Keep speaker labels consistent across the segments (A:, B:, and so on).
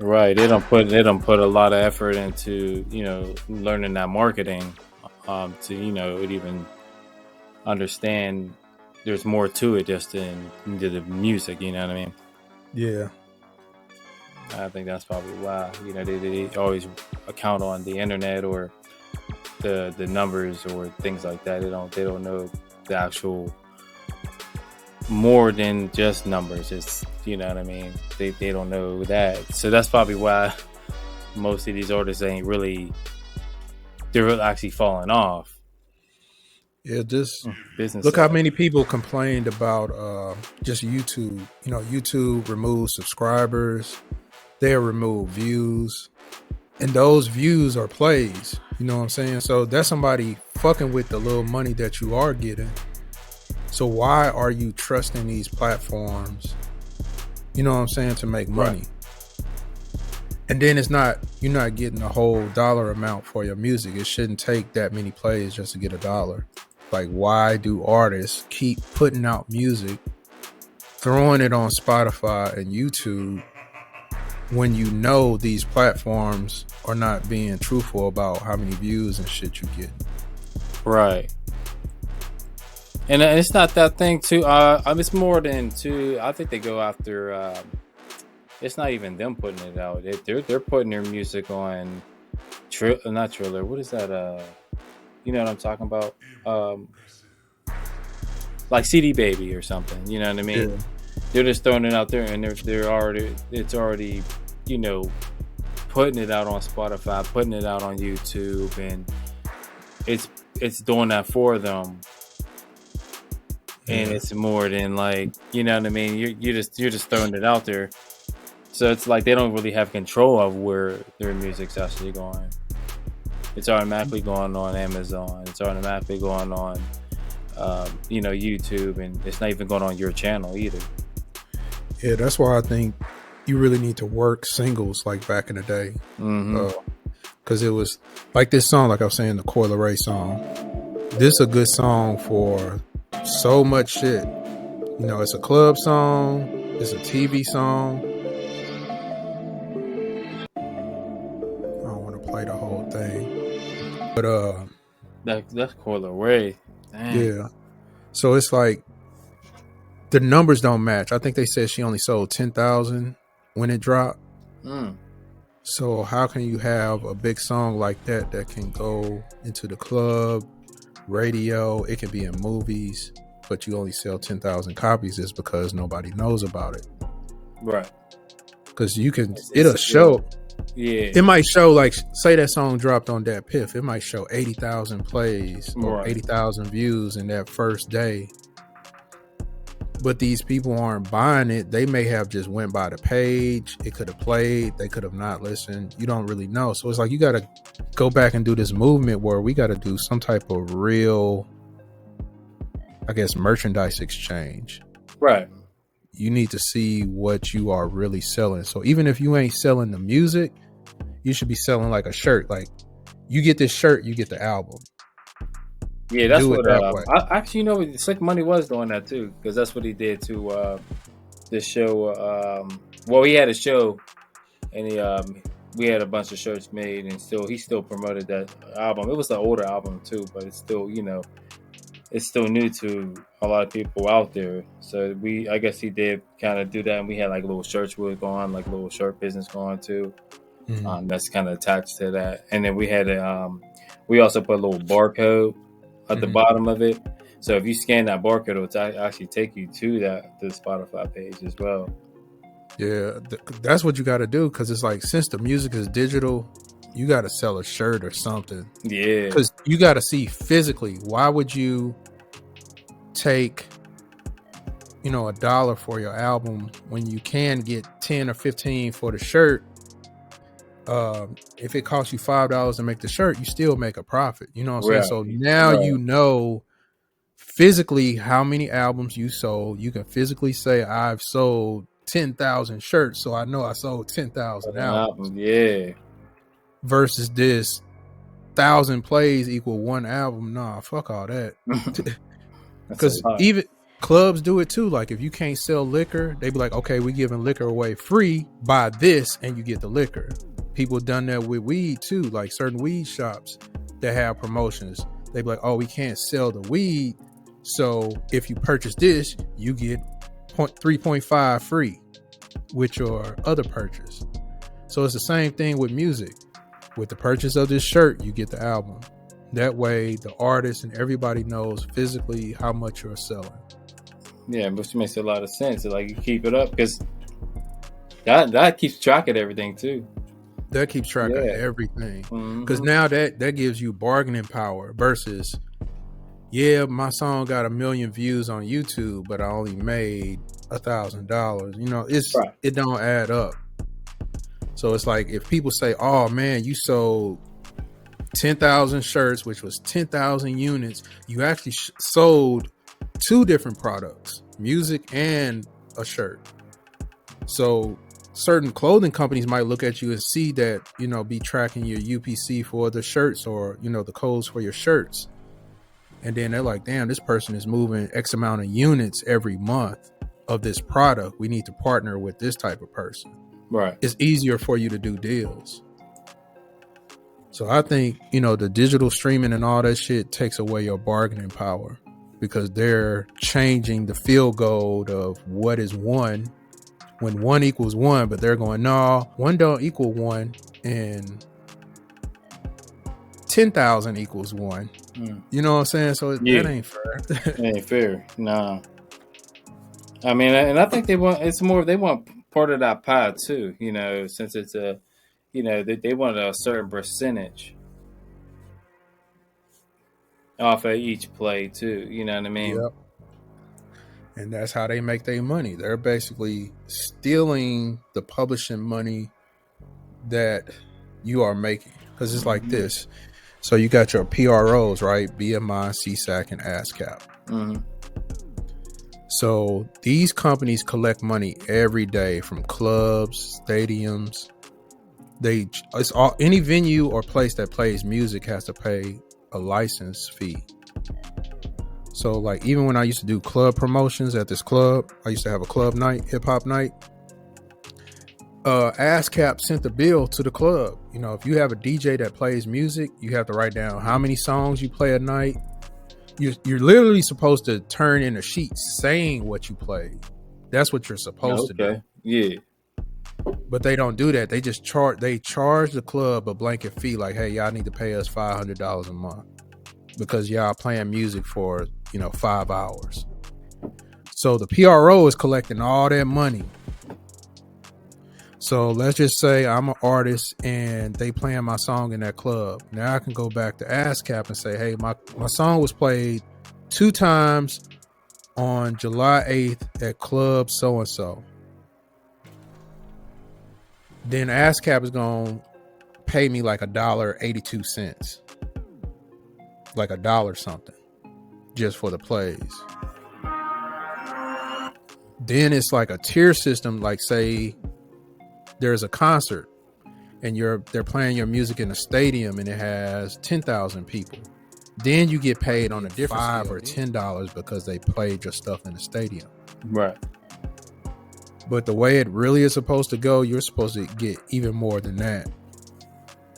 A: Right. They don't put a lot of effort into, learning that marketing, to, even understand there's more to it just into the music, you know what I mean?
B: Yeah.
A: I think that's probably why, they always account on the internet or the numbers or things like that. They don't know the actual more than just numbers. It's, you know what I mean? They don't know that. So that's probably why most of these artists they're really actually falling off.
B: Yeah, just
A: Business
B: look how
A: side.
B: many people complained about just YouTube. YouTube removes subscribers, they'll remove views, and those views are plays. You know what I'm saying? So that's somebody fucking with the little money that you are getting. So why are you trusting these platforms? You know what I'm saying, to make money?
A: Right.
B: And then you're not getting a whole dollar amount for your music. It shouldn't take that many plays just to get $1. Like, why do artists keep putting out music, throwing it on Spotify and YouTube when you know these platforms are not being truthful about how many views and shit you get?
A: Right. And it's not that thing too. It's more than two. I think they go after. It's not even them putting it out. They're putting their music on. Not Triller. What is that? You know what I'm talking about? Like CD Baby or something. You know what I mean?
B: Yeah.
A: They're just throwing it out there, and it's already, putting it out on Spotify, putting it out on YouTube, and it's doing that for them. And it's more than like, you know what I mean? You're just throwing it out there. So it's like they don't really have control of where their music's actually going. It's automatically going on Amazon. It's automatically going on, YouTube, and it's not even going on your channel either.
B: Yeah, that's why I think you really need to work singles like back in the day. Because it was like this song, like I was saying, the Coil Ray song. This is a good song for so much shit. It's a club song. It's a TV song. I don't want to play the whole thing, but
A: That's Coil Ray. Dang.
B: yeah. So it's like the numbers don't match. I think they said she only sold 10,000 when it dropped. So how can you have a big song like that can go into the club, radio, it can be in movies, but you only sell 10,000 copies? Is because nobody knows about it.
A: Right.
B: Because it'll show.
A: Yeah.
B: It might show, like, say that song dropped on that Piff. It might show 80,000 plays or 80,000 views in that first day. But these people aren't buying it. They may have just went by the page. It could have played. They could have not listened. You don't really know. So it's like you got to go back and do this movement where we got to do some type of real, I guess, merchandise exchange.
A: Right.
B: You need to see what you are really selling. So even if you ain't selling the music, you should be selling like a shirt. Like, you get this shirt, you get the album.
A: Yeah, that's what.
B: Way.
A: Slick Money was doing that too, because that's what he did to this show. Well, he had a show, and we had a bunch of shirts made, and he still promoted that album. It was an older album too, but it's still, it's still new to a lot of people out there. So I guess he did kind of do that, and we had like little shirts we were going, like little shirt business going too. That's kind of attached to that, and then we had we also put a little barcode at the bottom of it. So if you scan that barcode, it'll actually take you to the Spotify page as well.
B: Yeah, that's what you got to do, because it's like, since the music is digital, you got to sell a shirt or something.
A: Yeah.
B: Because you got to see physically. Why would you take, $1 for your album when you can get 10 or 15 for the shirt? If it costs you $5 to make the shirt, you still make a profit. You know what I'm saying? So now you know physically how many albums you sold. You can physically say, I've sold 10,000 shirts, so I know I sold 10,000 albums.
A: Yeah.
B: Versus this 1,000 plays equal one album. Nah, fuck all that. Because Clubs do it too. Like if you can't sell liquor, they be like, okay, we giving liquor away free. Buy this and you get the liquor. People done that with weed too. Like certain weed shops that have promotions, they be like, oh, we can't sell the weed, so if you purchase this, you get 3.5 free with your other purchase. So it's the same thing with music. With the purchase of this shirt, you get the album. That way, the artist and everybody knows physically how much you're selling.
A: Yeah, which makes a lot of sense. Like you keep it up because that keeps track of everything too.
B: That keeps track of everything. Because now that gives you bargaining power versus, yeah, my song got 1 million views on YouTube, but I only made $1,000. You know, it don't add up. So it's like if people say, oh man, you sold 10,000 shirts, which was 10,000 units, you actually sold 2 different products, music and a shirt. So certain clothing companies might look at you and see that, you know, be tracking your U.P.C for the shirts or, you know, the codes for your shirts. And then they're like, damn, this person is moving X amount of units every month of this product. We need to partner with this type of person.
A: Right.
B: It's easier for you to do deals. So I think, you know, the digital streaming and all that shit takes away your bargaining power because they're changing the field goal of what is one when 1 equals 1, but they're going, no, 1 don't equal 1 and 10,000 equals 1. You know what I'm saying? So that ain't fair.
A: It ain't fair. No. I mean, and I think they want part of that pie too, you know, since it's a, you know, they want a certain percentage off of each play too. You know what I mean?
B: Yep. And that's how they make their money. They're basically stealing the publishing money that you are making. Because it's like this. So you got your PROs, right? BMI, CSAC, and ASCAP.
A: Mm-hmm.
B: So these companies collect money every day from clubs, stadiums. Any venue or place that plays music has to pay a license fee. So like even when I used to do club promotions at this club, I used to have a club night, hip hop night. ASCAP sent the bill to the club. You know, if you have a DJ that plays music, you have to write down how many songs you play a night. You're literally supposed to turn in a sheet saying what you played. That's what you're supposed to do.
A: Yeah.
B: But they don't do that. They just charge the club a blanket fee like, hey, y'all need to pay us $500 a month because y'all playing music for, you know, 5 hours. So the PRO is collecting all that money. So let's just say I'm an artist and they playing my song in that club. Now I can go back to ASCAP and say, hey, my song was played 2 times on July 8th at club so-and-so. Then ASCAP is going to pay me like $1.82, like $1 something just for the plays. Then it's like a tier system. Like say there's a concert and they're playing your music in a stadium and it has 10,000 people. Then you get paid on a different $5 or $10 because they played your stuff in the stadium.
A: Right.
B: But the way it really is supposed to go, you're supposed to get even more than that.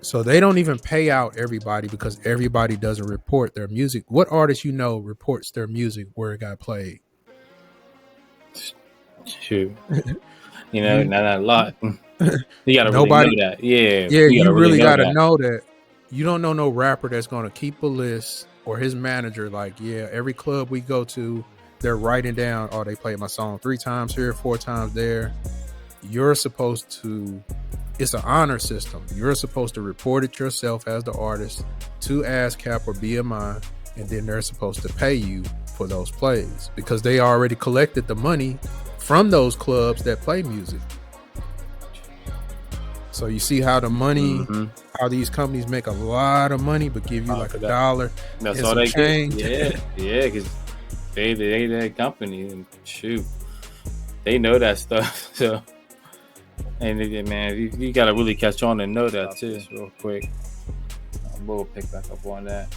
B: So they don't even pay out everybody because everybody doesn't report their music. What artist you know reports their music where it got played?
A: Shoot. You know, not a lot. You gotta really know that. Yeah.
B: Yeah, you really gotta know that. You don't know no rapper that's gonna keep a list or his manager like, yeah, every club we go to, they're writing down, oh, they played my song 3 times here, 4 times there. You're supposed to, it's an honor system. You're supposed to report it yourself as the artist to ASCAP or BMI, and then they're supposed to pay you for those plays because they already collected the money from those clubs that play music. So you see how the money, how these companies make a lot of money, but give you like $1.
A: That's all they change. Yeah, because they that company and shoot, they know that stuff. So, and man, you got to really catch on and know that too, real quick. We'll pick back up on that.